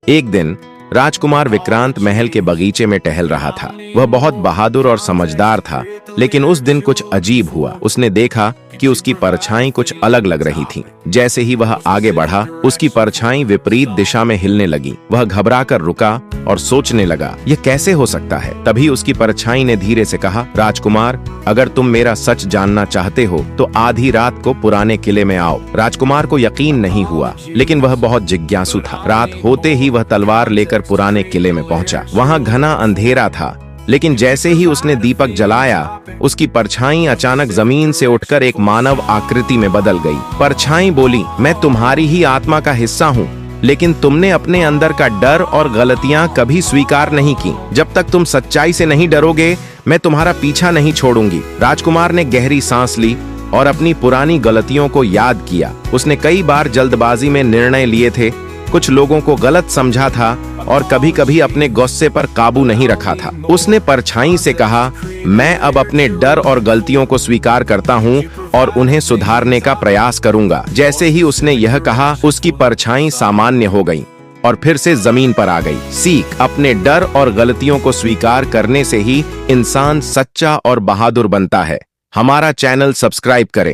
एक दिन राजकुमार विक्रांत महल के बगीचे में टहल रहा था। वह बहुत बहादुर और समझदार था, लेकिन उस दिन कुछ अजीब हुआ। उसने देखा कि उसकी परछाई कुछ अलग लग रही थी। जैसे ही वह आगे बढ़ा, उसकी परछाई विपरीत दिशा में हिलने लगी। वह घबराकर रुका और सोचने लगा, यह कैसे हो सकता है। तभी उसकी परछाई ने धीरे से कहा, राजकुमार, अगर तुम मेरा सच जानना चाहते हो तो आधी रात को पुराने किले में आओ। राजकुमार को यकीन नहीं हुआ, लेकिन वह बहुत जिज्ञासु था। रात होते ही वह तलवार लेकर पुराने किले में पहुंचा। वहां घना अंधेरा था, लेकिन जैसे ही उसने दीपक जलाया, उसकी परछाई अचानक जमीन से उठकर एक मानव आकृति में बदल गई। परछाई बोली, मैं तुम्हारी ही आत्मा का हिस्सा हूँ, लेकिन तुमने अपने अंदर का डर और गलतियां कभी स्वीकार नहीं की। जब तक तुम सच्चाई से नहीं डरोगे, मैं तुम्हारा पीछा नहीं छोड़ूंगी। राजकुमार ने गहरी सांस ली और अपनी पुरानी गलतियों को याद किया। उसने कई बार जल्दबाजी में निर्णय लिए थे, कुछ लोगों को गलत समझा था और कभी-कभी अपने गुस्से पर काबू नहीं रखा था। उसने परछाई से कहा, मैं अब अपने डर और गलतियों को स्वीकार करता हूँ और उन्हें सुधारने का प्रयास करूंगा। जैसे ही उसने यह कहा, उसकी परछाई सामान्य हो गई और फिर से जमीन पर आ गई। सीख, अपने डर और गलतियों को स्वीकार करने से ही इंसान सच्चा और बहादुर बनता है। हमारा चैनल सब्सक्राइब करें।